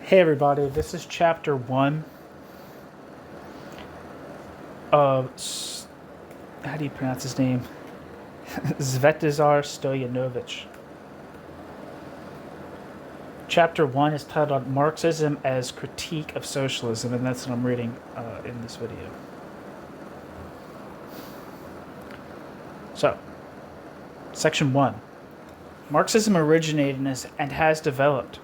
Hey everybody, this is chapter 1 of, how do you pronounce his name? Svetozar Stojanović. Chapter 1 is titled Marxism as Critique of Socialism, and that's what I'm reading in this video. So, Section 1. Marxism originated and has developed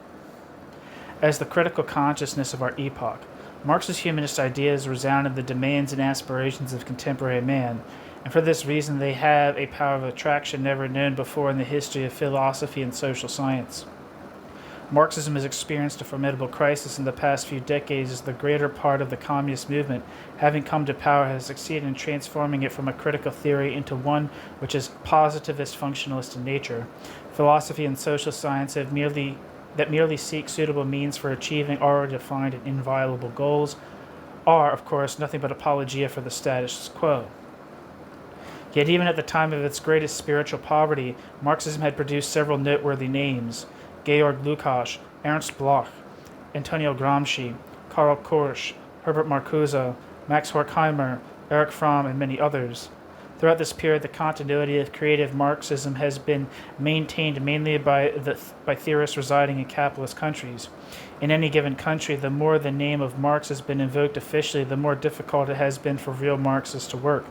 as the critical consciousness of our epoch. Marxist humanist ideas resound in the demands and aspirations of contemporary man, and for this reason they have a power of attraction never known before in the history of philosophy and social science. Marxism has experienced a formidable crisis in the past few decades as the greater part of the communist movement, having come to power, has succeeded in transforming it from a critical theory into one which is positivist functionalist in nature. Philosophy and social science merely seek suitable means for achieving already defined and inviolable goals are, of course, nothing but apologia for the status quo. Yet even at the time of its greatest spiritual poverty, Marxism had produced several noteworthy names: Georg Lukács, Ernst Bloch, Antonio Gramsci, Karl Korsch, Herbert Marcuse, Max Horkheimer, Erich Fromm, and many others. Throughout this period, the continuity of creative Marxism has been maintained mainly by theorists residing in capitalist countries. In any given country, the more the name of Marx has been invoked officially, the more difficult it has been for real Marxists to work.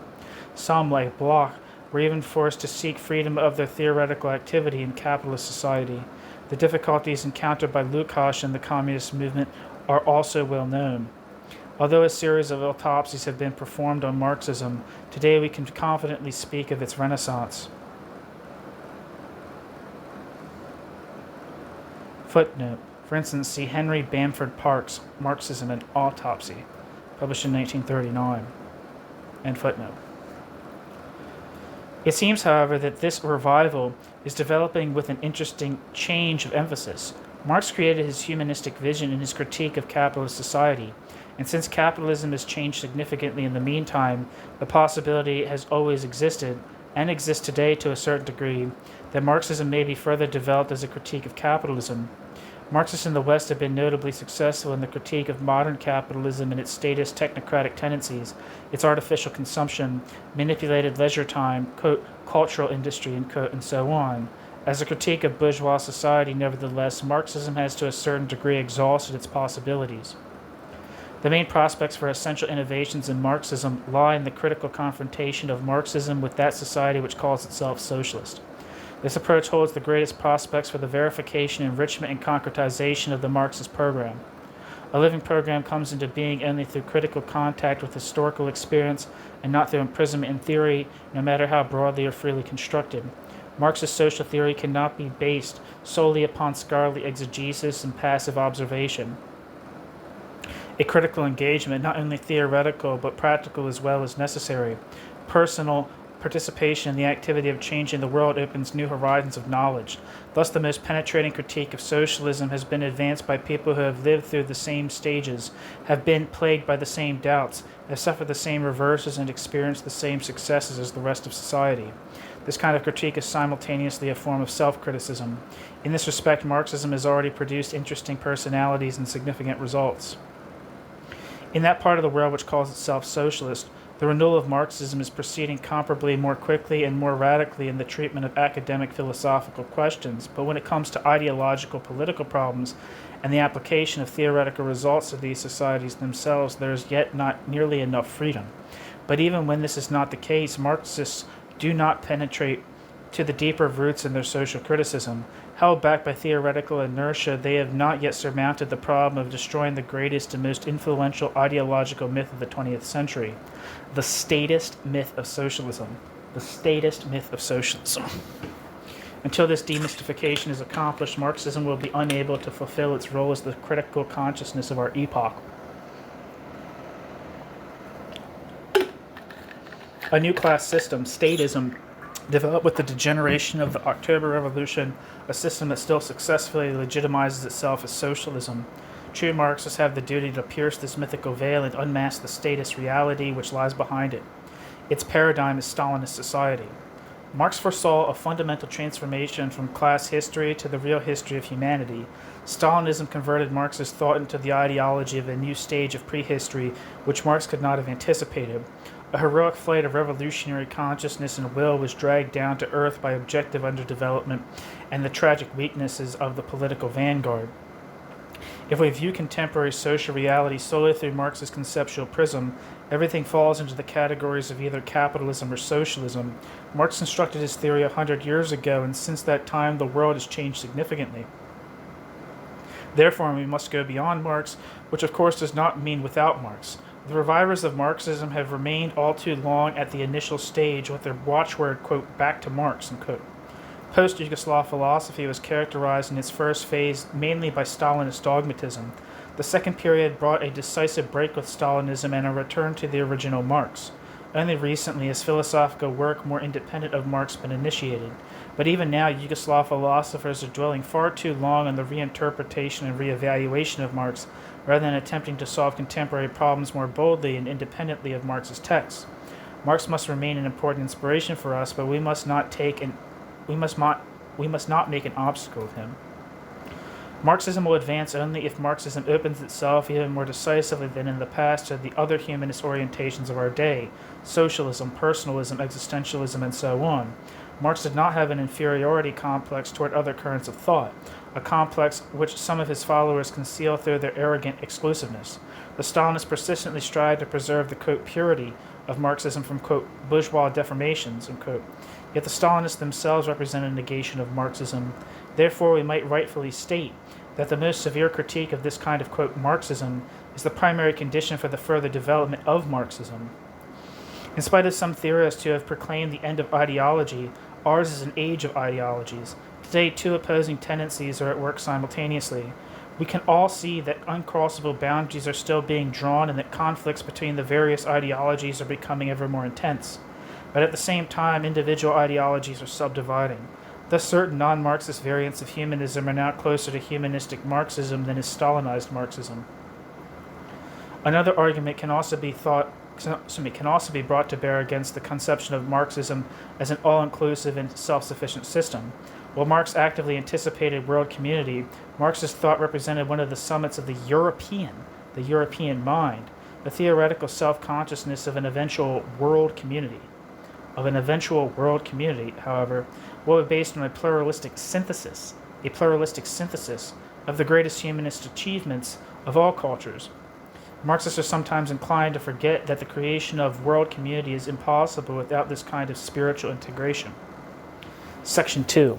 Some, like Bloch, were even forced to seek freedom of their theoretical activity in capitalist society. The difficulties encountered by Lukács and the communist movement are also well known. Although a series of autopsies have been performed on Marxism, today we can confidently speak of its renaissance. Footnote. For instance, see Henry Bamford Park's Marxism and Autopsy, published in 1939. End footnote. It seems, however, that this revival is developing with an interesting change of emphasis. Marx created his humanistic vision in his critique of capitalist society. And since capitalism has changed significantly in the meantime, the possibility has always existed, and exists today to a certain degree, that Marxism may be further developed as a critique of capitalism. Marxists in the West have been notably successful in the critique of modern capitalism and its statist technocratic tendencies, its artificial consumption, manipulated leisure time, quote, cultural industry, and so on. As a critique of bourgeois society, nevertheless, Marxism has to a certain degree exhausted its possibilities. The main prospects for essential innovations in Marxism lie in the critical confrontation of Marxism with that society which calls itself socialist. This approach holds the greatest prospects for the verification, enrichment, and concretization of the Marxist program. A living program comes into being only through critical contact with historical experience and not through imprisonment in theory, no matter how broadly or freely constructed. Marxist social theory cannot be based solely upon scholarly exegesis and passive observation. A critical engagement, not only theoretical but practical as well, is necessary. Personal participation in the activity of changing the world opens new horizons of knowledge. Thus, the most penetrating critique of socialism has been advanced by people who have lived through the same stages, have been plagued by the same doubts, have suffered the same reverses, and experienced the same successes as the rest of society. This kind of critique is simultaneously a form of self-criticism. In this respect, Marxism has already produced interesting personalities and significant results. In that part of the world which calls itself socialist, the renewal of Marxism is proceeding comparably more quickly and more radically in the treatment of academic philosophical questions, but when it comes to ideological political problems and the application of theoretical results to these societies themselves, there is yet not nearly enough freedom. But even when this is not the case, Marxists do not penetrate to the deeper roots in their social criticism. Held back by theoretical inertia, they have not yet surmounted the problem of destroying the greatest and most influential ideological myth of the 20th century, the statist myth of socialism. The statist myth of socialism. Until this demystification is accomplished, Marxism will be unable to fulfill its role as the critical consciousness of our epoch. A new class system, statism, developed with the degeneration of the October Revolution, a system that still successfully legitimizes itself as socialism. True Marxists have the duty to pierce this mythical veil and unmask the statist reality which lies behind it. Its paradigm is Stalinist society. Marx foresaw a fundamental transformation from class history to the real history of humanity. Stalinism converted Marx's thought into the ideology of a new stage of prehistory which Marx could not have anticipated. A heroic flight of revolutionary consciousness and will was dragged down to earth by objective underdevelopment and the tragic weaknesses of the political vanguard. If we view contemporary social reality solely through Marx's conceptual prism, everything falls into the categories of either capitalism or socialism. Marx constructed his theory 100 years ago, and since that time the world has changed significantly. Therefore, we must go beyond Marx, which of course does not mean without Marx. The revivers of Marxism have remained all too long at the initial stage with their watchword, quote, back to Marx, unquote. Post-Yugoslav philosophy was characterized in its first phase mainly by Stalinist dogmatism. The second period brought a decisive break with Stalinism and a return to the original Marx. Only recently has philosophical work more independent of Marx been initiated. But even now, Yugoslav philosophers are dwelling far too long on the reinterpretation and reevaluation of Marx, rather than attempting to solve contemporary problems more boldly and independently of Marx's texts. Marx must remain an important inspiration for us, but we must not make an obstacle of him. Marxism will advance only if Marxism opens itself even more decisively than in the past to the other humanist orientations of our day, socialism, personalism, existentialism, and so on. Marx did not have an inferiority complex toward other currents of thought, a complex which some of his followers conceal through their arrogant exclusiveness. The Stalinists persistently strive to preserve the, quote, purity of Marxism from, quote, bourgeois deformations, unquote. Yet the Stalinists themselves represent a negation of Marxism. Therefore, we might rightfully state that the most severe critique of this kind of, quote, Marxism is the primary condition for the further development of Marxism. In spite of some theorists who have proclaimed the end of ideology, ours is an age of ideologies. Today, two opposing tendencies are at work simultaneously. We can all see that uncrossable boundaries are still being drawn and that conflicts between the various ideologies are becoming ever more intense. But at the same time, individual ideologies are subdividing. Thus, certain non-Marxist variants of humanism are now closer to humanistic Marxism than is Stalinized Marxism. Another argument can also be brought to bear against the conception of Marxism as an all-inclusive and self-sufficient system. While Marx actively anticipated world community, Marxist thought represented one of the summits of the European mind, the theoretical self-consciousness of an eventual world community. However, will be based on a pluralistic synthesis of the greatest humanist achievements of all cultures. Marxists are sometimes inclined to forget that the creation of world community is impossible without this kind of spiritual integration. Section 2.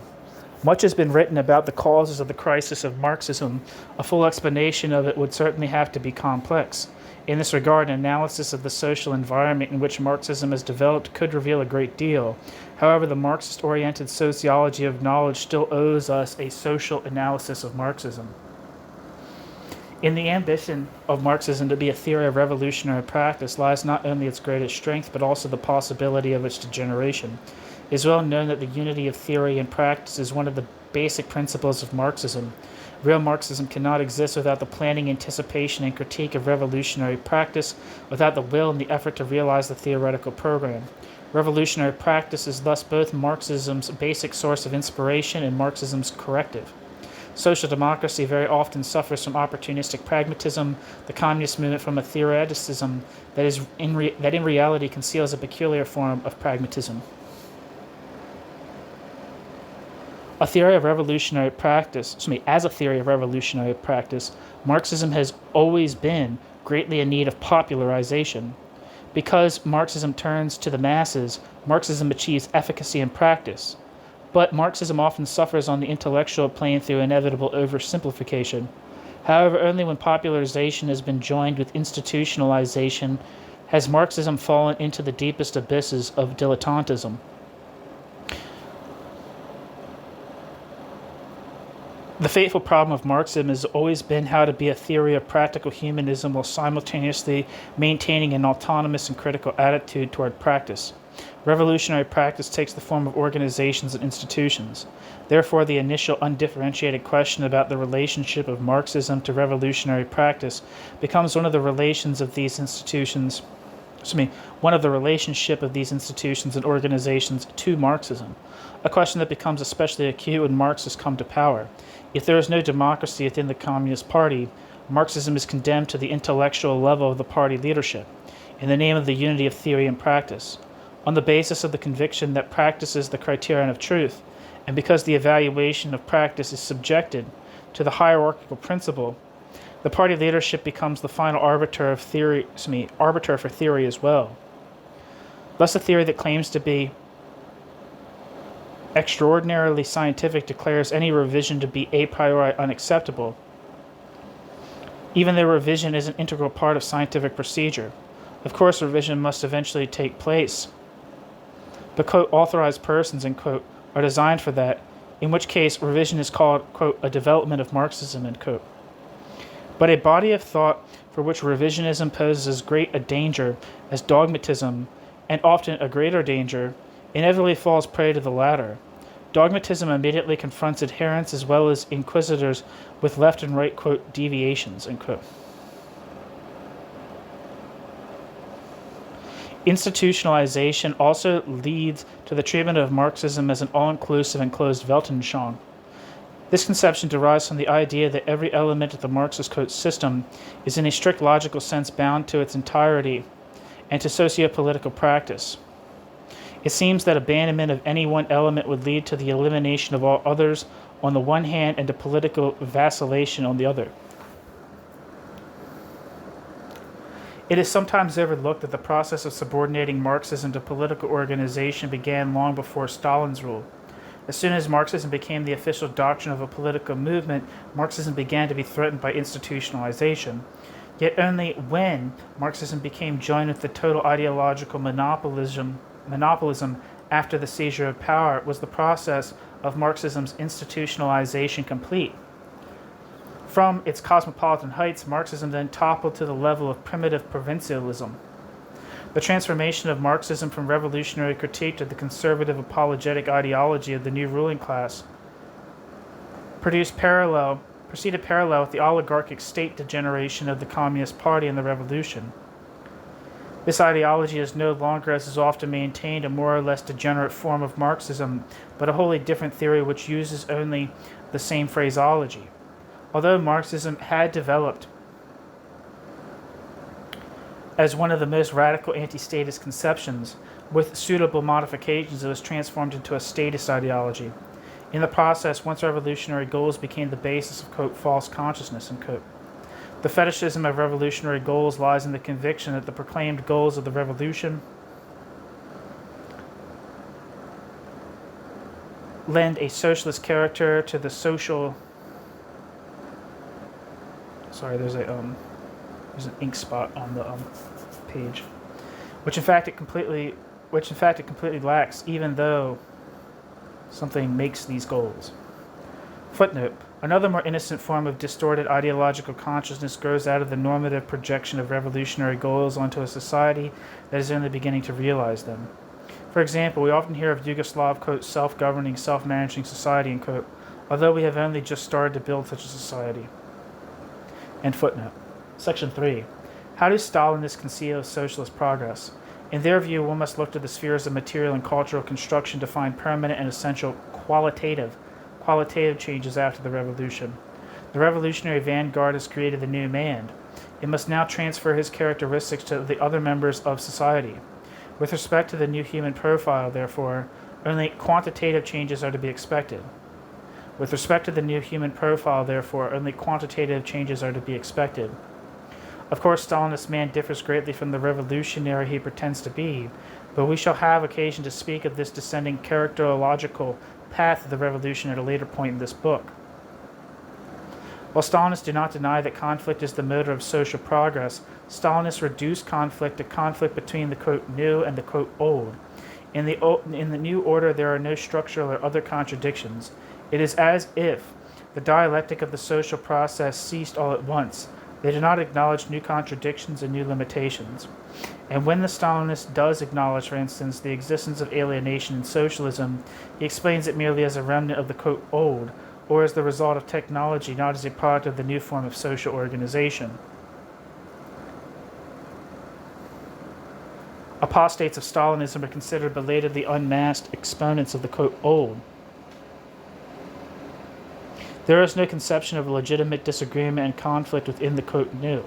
Much has been written about the causes of the crisis of Marxism. A full explanation of it would certainly have to be complex. In this regard, an analysis of the social environment in which Marxism has developed could reveal a great deal. However, the Marxist-oriented sociology of knowledge still owes us a social analysis of Marxism. In the ambition of Marxism to be a theory of revolutionary practice lies not only its greatest strength, but also the possibility of its degeneration. It is well known that the unity of theory and practice is one of the basic principles of Marxism. Real Marxism cannot exist without the planning, anticipation, and critique of revolutionary practice, without the will and the effort to realize the theoretical program. Revolutionary practice is thus both Marxism's basic source of inspiration and Marxism's corrective. Social democracy very often suffers from opportunistic pragmatism, the communist movement from a theoreticism that in reality conceals a peculiar form of pragmatism. As a theory of revolutionary practice, Marxism has always been greatly in need of popularization. Because Marxism turns to the masses, Marxism achieves efficacy in practice. But Marxism often suffers on the intellectual plane through inevitable oversimplification. However, only when popularization has been joined with institutionalization has Marxism fallen into the deepest abysses of dilettantism. The fateful problem of Marxism has always been how to be a theory of practical humanism while simultaneously maintaining an autonomous and critical attitude toward practice. Revolutionary practice takes the form of organizations and institutions. Therefore, the initial undifferentiated question about the relationship of Marxism to revolutionary practice becomes one of the relations of these institutions one of the relationship of these institutions and organizations to Marxism, a question that becomes especially acute when Marxists come to power. If there is no democracy within the Communist Party, Marxism is condemned to the intellectual level of the party leadership, in the name of the unity of theory and practice, on the basis of the conviction that practice is the criterion of truth, and because the evaluation of practice is subjected to the hierarchical principle, the party leadership becomes the final arbiter of theory, arbiter for theory as well. Thus, a theory that claims to be extraordinarily scientific declares any revision to be a priori unacceptable, even though revision is an integral part of scientific procedure. Of course, revision must eventually take place. But, quote, authorized persons, end quote, are designed for that, in which case revision is called, quote, a development of Marxism, end quote. But a body of thought for which revisionism poses as great a danger as dogmatism, and often a greater danger, inevitably falls prey to the latter. Dogmatism immediately confronts adherents as well as inquisitors with left and right, quote, deviations, end quote. Institutionalization also leads to the treatment of Marxism as an all-inclusive and closed Weltanschauung. This conception derives from the idea that every element of the Marxist system is in a strict logical sense bound to its entirety and to socio-political practice. It seems that abandonment of any one element would lead to the elimination of all others on the one hand and to political vacillation on the other. It is sometimes overlooked that the process of subordinating Marxism to political organization began long before Stalin's rule. As soon as Marxism became the official doctrine of a political movement, Marxism began to be threatened by institutionalization. Yet only when Marxism became joined with the total ideological monopolism after the seizure of power was the process of Marxism's institutionalization complete. From its cosmopolitan heights, Marxism then toppled to the level of primitive provincialism. The transformation of Marxism from revolutionary critique to the conservative apologetic ideology of the new ruling class proceeded parallel with the oligarchic state degeneration of the Communist Party and the Revolution. This ideology is no longer, as is often maintained, a more or less degenerate form of Marxism, but a wholly different theory which uses only the same phraseology. Although Marxism had developed as one of the most radical anti-statist conceptions, with suitable modifications, it was transformed into a statist ideology. In the process, once revolutionary goals became the basis of, quote, false consciousness, end quote. The fetishism of revolutionary goals lies in the conviction that the proclaimed goals of the revolution lend a socialist character to the social... Sorry, there's an ink spot on the page, which in fact it completely lacks, even though something makes these goals. Footnote: another more innocent form of distorted ideological consciousness grows out of the normative projection of revolutionary goals onto a society that is only beginning to realize them. For example, we often hear of Yugoslav, quote, self-governing, self-managing society, end quote, although we have only just started to build such a society. End footnote. Section 3. How do Stalinists conceive of socialist progress? In their view, one must look to the spheres of material and cultural construction to find permanent and essential qualitative changes after the revolution. The revolutionary vanguard has created the new man. It must now transfer his characteristics to the other members of society. With respect to the new human profile, therefore, only quantitative changes are to be expected. With respect to the new human profile, therefore, only quantitative changes are to be expected. Of course, Stalinist man differs greatly from the revolutionary he pretends to be, but we shall have occasion to speak of this descending characterological path of the revolution at a later point in this book. While Stalinists do not deny that conflict is the motor of social progress, Stalinists reduce conflict to conflict between the, quote, new and the, quote, old. In the new order, there are no structural or other contradictions. It is as if the dialectic of the social process ceased all at once. They do not acknowledge new contradictions and new limitations. And when the Stalinist does acknowledge, for instance, the existence of alienation in socialism, he explains it merely as a remnant of the, quote, old, or as the result of technology, not as a product of the new form of social organization. Apostates of Stalinism are considered belatedly unmasked exponents of the, quote, old. There is no conception of a legitimate disagreement and conflict within the, quote, new.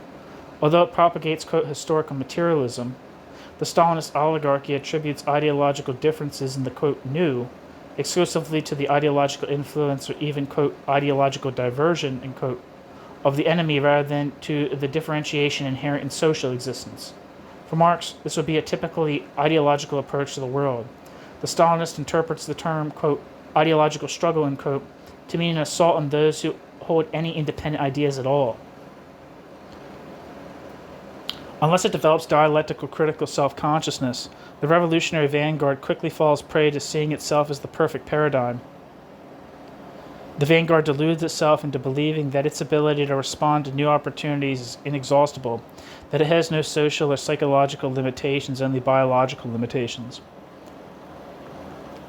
Although it propagates, quote, historical materialism, the Stalinist oligarchy attributes ideological differences in the, quote, new exclusively to the ideological influence or even, quote, ideological diversion, end quote, of the enemy rather than to the differentiation inherent in social existence. For Marx, this would be a typically ideological approach to the world. The Stalinist interprets the term, quote, ideological struggle, end quote, to mean an assault on those who hold any independent ideas at all. Unless it develops dialectical critical self-consciousness, the revolutionary vanguard quickly falls prey to seeing itself as the perfect paradigm. The vanguard deludes itself into believing that its ability to respond to new opportunities is inexhaustible, that it has no social or psychological limitations, only biological limitations.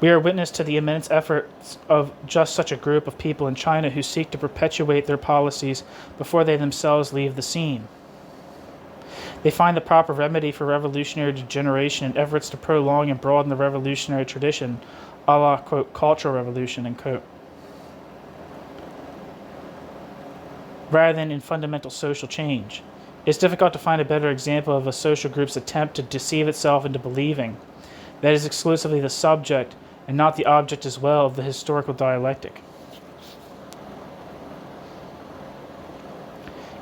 We are witness to the immense efforts of just such a group of people in China who seek to perpetuate their policies before they themselves leave the scene. They find the proper remedy for revolutionary degeneration in efforts to prolong and broaden the revolutionary tradition, a la, quote, cultural revolution, end quote, rather than in fundamental social change. It's difficult to find a better example of a social group's attempt to deceive itself into believing that it is exclusively the subject and not the object as well of the historical dialectic.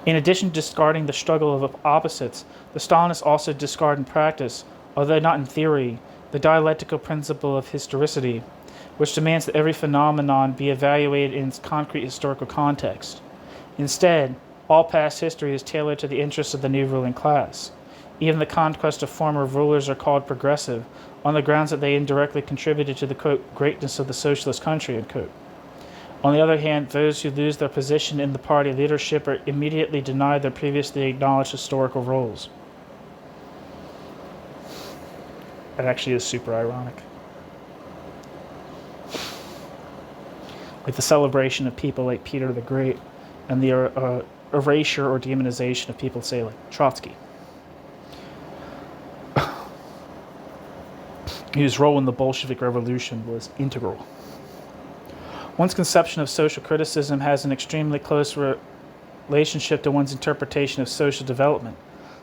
In addition to discarding the struggle of opposites, the Stalinists also discard in practice, although not in theory, the dialectical principle of historicity, which demands that every phenomenon be evaluated in its concrete historical context. Instead, all past history is tailored to the interests of the new ruling class. Even the conquest of former rulers are called progressive, on the grounds that they indirectly contributed to the, quote, greatness of the socialist country, end quote. On the other hand, those who lose their position in the party leadership are immediately denied their previously acknowledged historical roles. That actually is super ironic. Like the celebration of people like Peter the Great and the erasure or demonization of people, say, like Trotsky, whose role in the Bolshevik Revolution was integral. One's conception of social criticism has an extremely close relationship to one's interpretation of social development.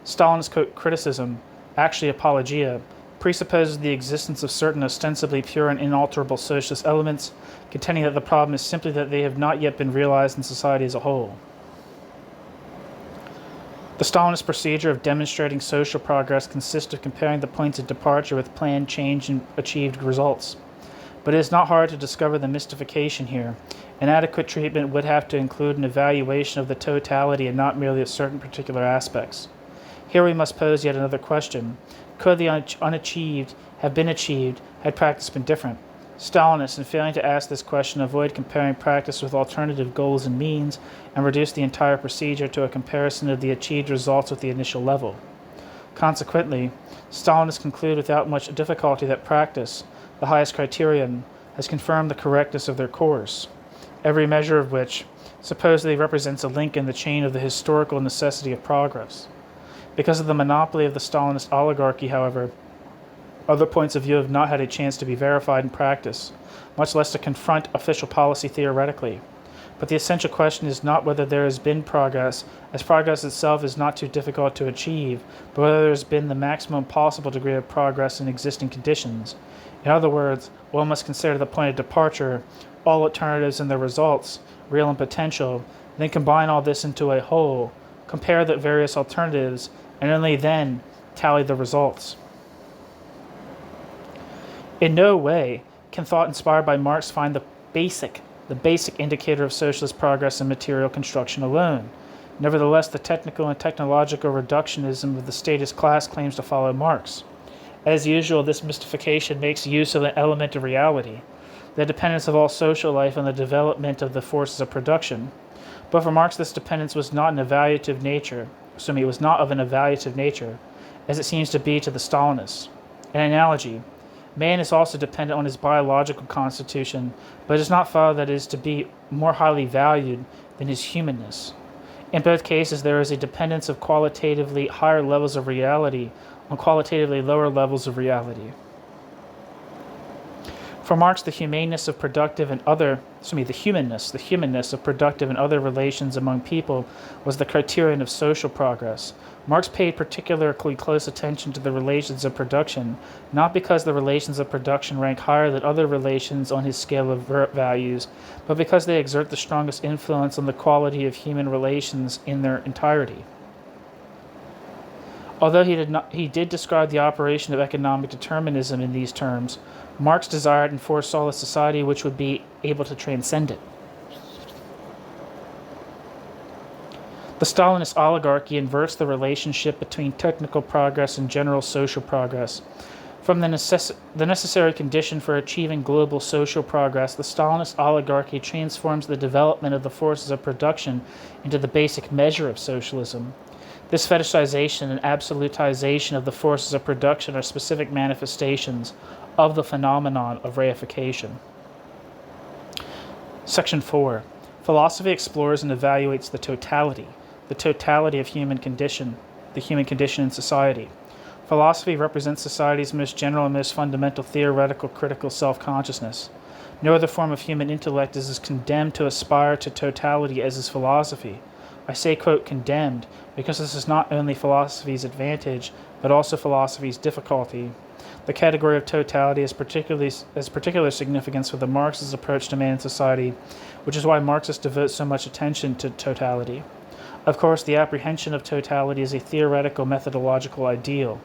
Stalinist, quote, criticism, actually apologia, presupposes the existence of certain ostensibly pure and inalterable socialist elements, contending that the problem is simply that they have not yet been realized in society as a whole. The Stalinist procedure of demonstrating social progress consists of comparing the points of departure with planned change and achieved results. But it is not hard to discover the mystification here. An adequate treatment would have to include an evaluation of the totality and not merely of certain particular aspects. Here we must pose yet another question. Could the unachieved have been achieved had practice been different? Stalinists, in failing to ask this question, avoid comparing practice with alternative goals and means and reduce the entire procedure to a comparison of the achieved results with the initial level. Consequently, Stalinists conclude without much difficulty that practice, the highest criterion, has confirmed the correctness of their course, every measure of which supposedly represents a link in the chain of the historical necessity of progress. Because of the monopoly of the Stalinist oligarchy, however, other points of view have not had a chance to be verified in practice, much less to confront official policy theoretically. But the essential question is not whether there has been progress, as progress itself is not too difficult to achieve, but whether there has been the maximum possible degree of progress in existing conditions. In other words, one must consider the point of departure, all alternatives and their results, real and potential, then combine all this into a whole, compare the various alternatives, and only then tally the results. In no way can thought inspired by Marx find the basic indicator of socialist progress in material construction alone. Nevertheless, the technical and technological reductionism of the statist class claims to follow Marx. As usual, this mystification makes use of an element of reality, the dependence of all social life on the development of the forces of production. But for Marx, this dependence was not of an evaluative nature, as it seems to be to the Stalinists. An analogy: man is also dependent on his biological constitution, but it does not follow that it is to be more highly valued than his humanness. In both cases, there is a dependence of qualitatively higher levels of reality on qualitatively lower levels of reality. For Marx, the humanness of productive and other relations among people was the criterion of social progress. Marx paid particularly close attention to the relations of production, not because the relations of production rank higher than other relations on his scale of values, but because they exert the strongest influence on the quality of human relations in their entirety. Although he did describe the operation of economic determinism in these terms, Marx desired and foresaw a society which would be able to transcend it. The Stalinist oligarchy inverts the relationship between technical progress and general social progress. From the necessary condition for achieving global social progress, the Stalinist oligarchy transforms the development of the forces of production into the basic measure of socialism. This fetishization and absolutization of the forces of production are specific manifestations of the phenomenon of reification. Section 4. Philosophy explores and evaluates the totality of human condition, the human condition in society. Philosophy represents society's most general and most fundamental theoretical critical self-consciousness. No other form of human intellect is as condemned to aspire to totality as is philosophy. I say, quote, condemned, because this is not only philosophy's advantage, but also philosophy's difficulty. The category of totality has particular significance for the Marxist approach to man and society, which is why Marxists devote so much attention to totality. Of course, the apprehension of totality is a theoretical methodological ideal,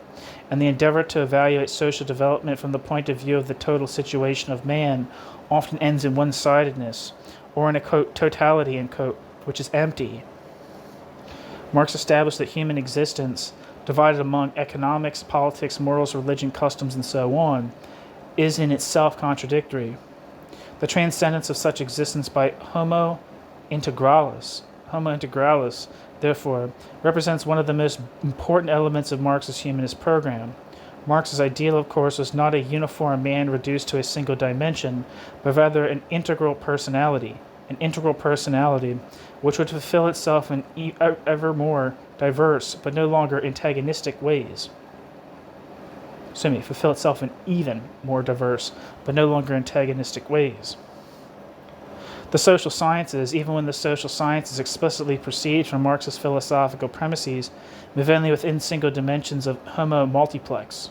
and the endeavor to evaluate social development from the point of view of the total situation of man often ends in one-sidedness, or in a, quote, totality, end quote, which is empty. Marx established that human existence, divided among economics, politics, morals, religion, customs, and so on, is in itself contradictory. The transcendence of such existence by homo integralis, therefore, represents one of the most important elements of Marx's humanist program. Marx's ideal, of course, was not a uniform man reduced to a single dimension, but rather an integral personality which would fulfill itself in ever more diverse but no longer antagonistic ways. Fulfill itself in even more diverse but no longer antagonistic ways. The social sciences, even when the social sciences explicitly proceed from Marxist philosophical premises, move only within single dimensions of homo multiplex.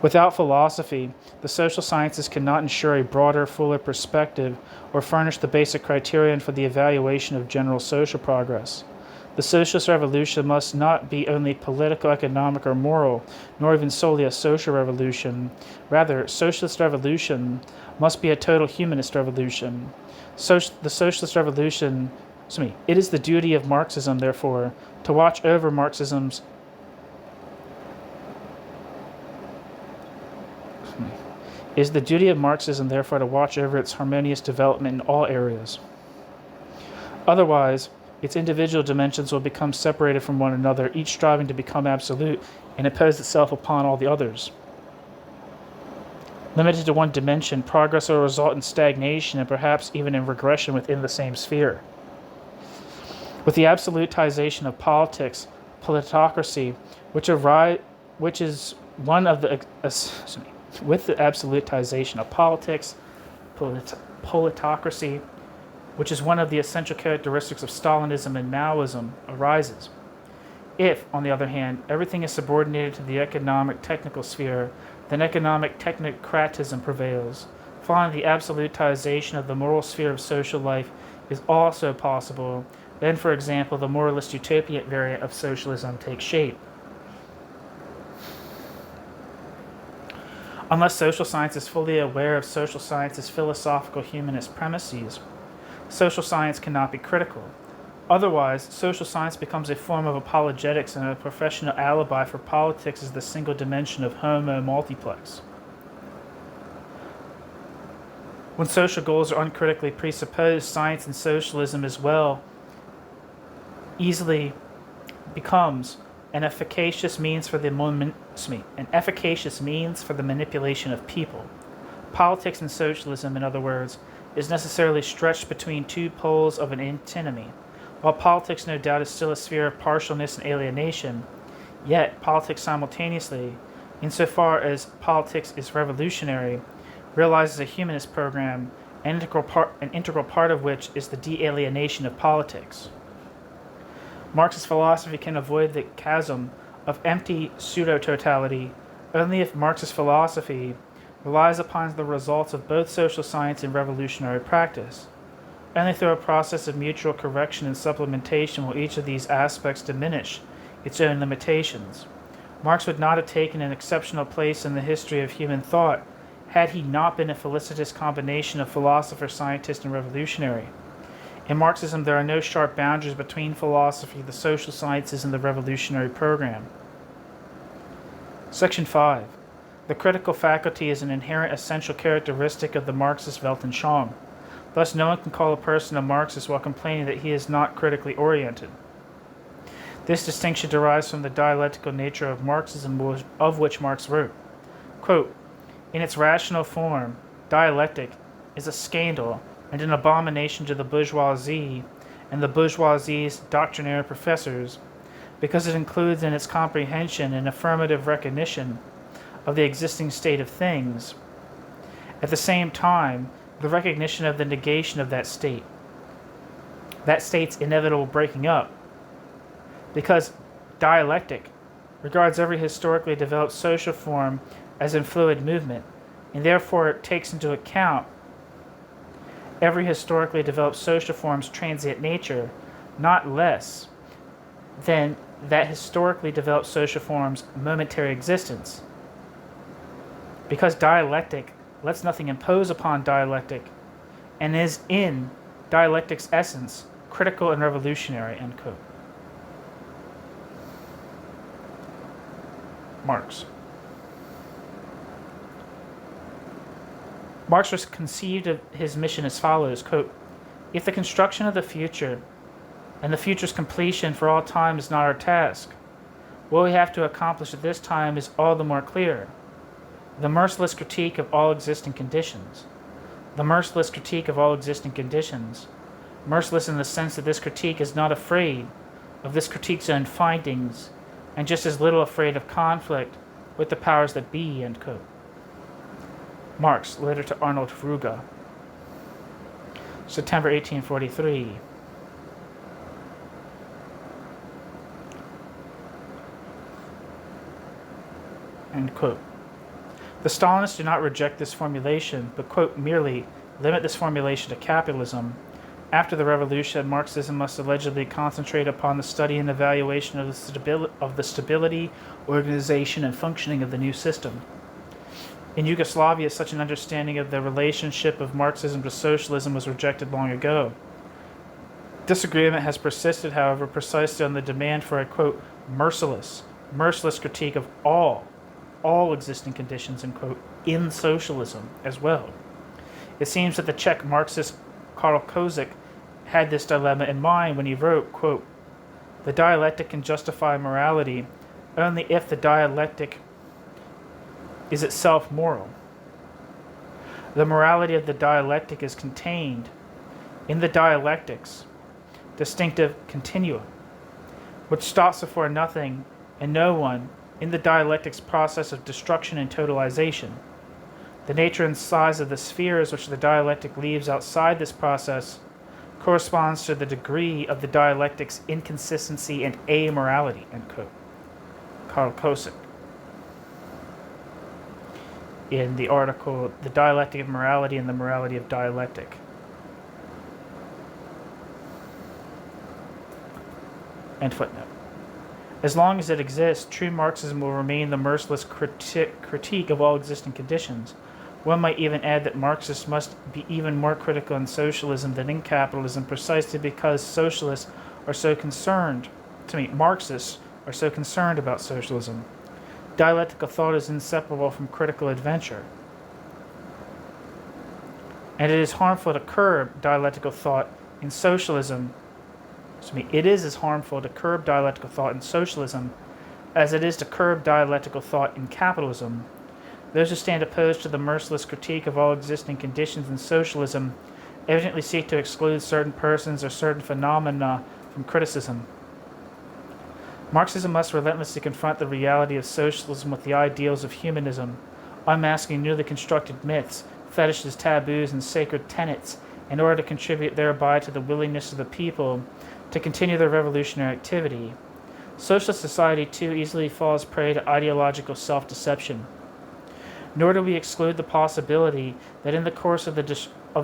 Without philosophy, the social sciences cannot ensure a broader, fuller perspective or furnish the basic criterion for the evaluation of general social progress. The socialist revolution must not be only political, economic, or moral, nor even solely a social revolution. Rather, socialist revolution must be a total humanist revolution. The socialist revolution, it is the duty of Marxism, therefore, to watch over Marxism's to watch over its harmonious development in all areas. Otherwise, its individual dimensions will become separated from one another, each striving to become absolute and impose itself upon all the others. Limited to one dimension, progress will result in stagnation and perhaps even in regression within the same sphere. With the absolutization of politics, politocracy, with the absolutization of politics, politocracy, which is one of the essential characteristics of Stalinism and Maoism, arises. If, on the other hand, everything is subordinated to the economic technical sphere, then economic technocratism prevails. Following the absolutization of the moral sphere of social life is also possible. Then, for example, the moralist utopian variant of socialism takes shape. Unless social science is fully aware of social science's philosophical humanist premises, social science cannot be critical. Otherwise, social science becomes a form of apologetics and a professional alibi for politics as the single dimension of homo multiplex. When social goals are uncritically presupposed, science and socialism as well easily becomes an efficacious means for the manipulation of people. Politics and socialism, in other words, is necessarily stretched between two poles of an antinomy. While politics no doubt is still a sphere of partialness and alienation, yet politics simultaneously, insofar as politics is revolutionary, realizes a humanist program, an integral part of which is the de-alienation of politics. Marxist philosophy can avoid the chasm of empty pseudo-totality only if Marxist philosophy relies upon the results of both social science and revolutionary practice. Only through a process of mutual correction and supplementation will each of these aspects diminish its own limitations. Marx would not have taken an exceptional place in the history of human thought had he not been a felicitous combination of philosopher, scientist, and revolutionary. In Marxism, there are no sharp boundaries between philosophy, the social sciences, and the revolutionary program. Section 5. The critical faculty is an inherent essential characteristic of the Marxist Weltanschauung. Thus, no one can call a person a Marxist while complaining that he is not critically oriented. This distinction derives from the dialectical nature of Marxism, of which Marx wrote, quote, "In its rational form, dialectic is a scandal and an abomination to the bourgeoisie and the bourgeoisie's doctrinaire professors, because it includes in its comprehension an affirmative recognition of the existing state of things, at the same time the recognition of the negation of that state's inevitable breaking up, because dialectic regards every historically developed social form as in fluid movement, and therefore it takes into account every historically developed social form's transient nature, not less than that historically developed social form's momentary existence. Because dialectic lets nothing impose upon dialectic, and is in dialectic's essence critical and revolutionary," end quote. Marx. Marx was conceived of his mission as follows, quote, "If the construction of the future and the future's completion for all time is not our task, what we have to accomplish at this time is all the more clear. The merciless critique of all existing conditions. The merciless critique of all existing conditions. Merciless in the sense that this critique is not afraid of this critique's own findings, and just as little afraid of conflict with the powers that be," end quote. Marx, letter to Arnold Ruge, September 1843. End quote. The Stalinists do not reject this formulation, but, quote, merely limit this formulation to capitalism. After the revolution, Marxism must allegedly concentrate upon the study and evaluation of the stability, organization, and functioning of the new system. In Yugoslavia, such an understanding of the relationship of Marxism to socialism was rejected long ago. Disagreement has persisted, however, precisely on the demand for a, quote, merciless critique of all existing conditions, end quote, in socialism as well. It seems that the Czech Marxist Karl Kozik had this dilemma in mind when he wrote, quote, "The dialectic can justify morality only if the dialectic is itself moral. The morality of the dialectic is contained in the dialectic's distinctive continuum, which stops before nothing and no one in the dialectic's process of destruction and totalization. The nature and size of the spheres which the dialectic leaves outside this process corresponds to the degree of the dialectic's inconsistency and amorality," end quote. Karl Kozik. In the article, "The Dialectic of Morality and the Morality of Dialectic." End footnote. As long as it exists, true Marxism will remain the merciless critique of all existing conditions. One might even add that Marxists must be even more critical in socialism than in capitalism, precisely because Marxists are so concerned about socialism. Dialectical thought is inseparable from critical adventure, and it is harmful to curb dialectical thought in socialism. It is as harmful to curb dialectical thought in socialism as it is to curb dialectical thought in capitalism. Those who stand opposed to the merciless critique of all existing conditions in socialism evidently seek to exclude certain persons or certain phenomena from criticism. Marxism must relentlessly confront the reality of socialism with the ideals of humanism, unmasking newly constructed myths, fetishes, taboos, and sacred tenets in order to contribute thereby to the willingness of the people to continue their revolutionary activity. Socialist society, too, easily falls prey to ideological self-deception. Nor do we exclude the possibility that in the course of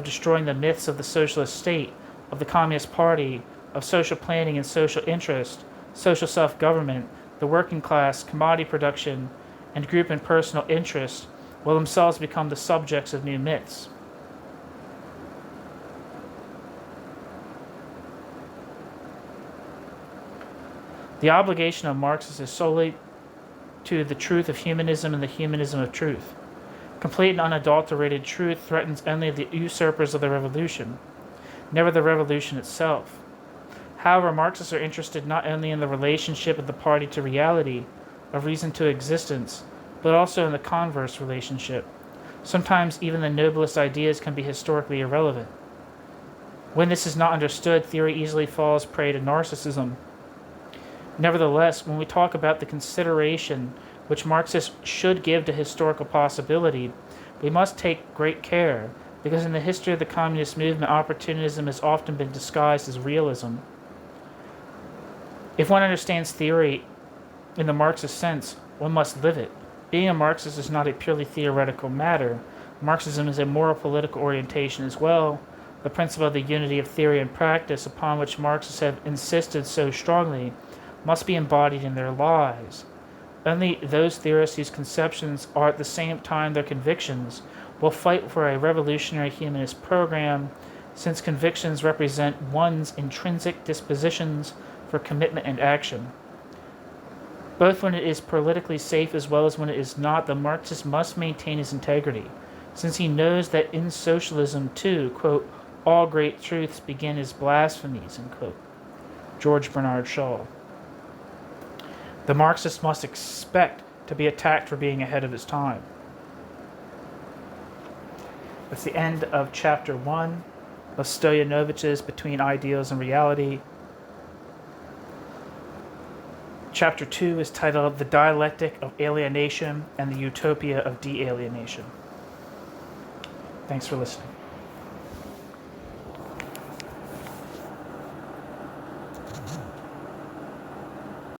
destroying the myths of the socialist state, of the Communist Party, of social planning and social interest, social self-government, the working class, commodity production, and group and personal interest will themselves become the subjects of new myths. The obligation of Marxists is solely to the truth of humanism and the humanism of truth. Complete and unadulterated truth threatens only the usurpers of the revolution, never the revolution itself. However, Marxists are interested not only in the relationship of the party to reality, of reason to existence, but also in the converse relationship. Sometimes even the noblest ideas can be historically irrelevant. When this is not understood, theory easily falls prey to narcissism. Nevertheless, when we talk about the consideration which Marxists should give to historical possibility, we must take great care, because in the history of the communist movement, opportunism has often been disguised as realism. If one understands theory in the Marxist sense, one must live it. Being a Marxist is not a purely theoretical matter. Marxism is a moral political orientation as well. The principle of the unity of theory and practice, upon which Marxists have insisted so strongly, must be embodied in their lives. Only those theorists whose conceptions are at the same time their convictions will fight for a revolutionary humanist program, since convictions represent one's intrinsic dispositions for commitment and action. Both when it is politically safe as well as when it is not, the Marxist must maintain his integrity, since he knows that in socialism too, quote, all great truths begin as blasphemies, end quote. George Bernard Shaw. The Marxist must expect to be attacked for being ahead of his time. That's the end of Chapter 1 of Stojanović's Between Ideals and Reality. Chapter 2 is titled The Dialectic of Alienation and the Utopia of De-alienation. Thanks for listening.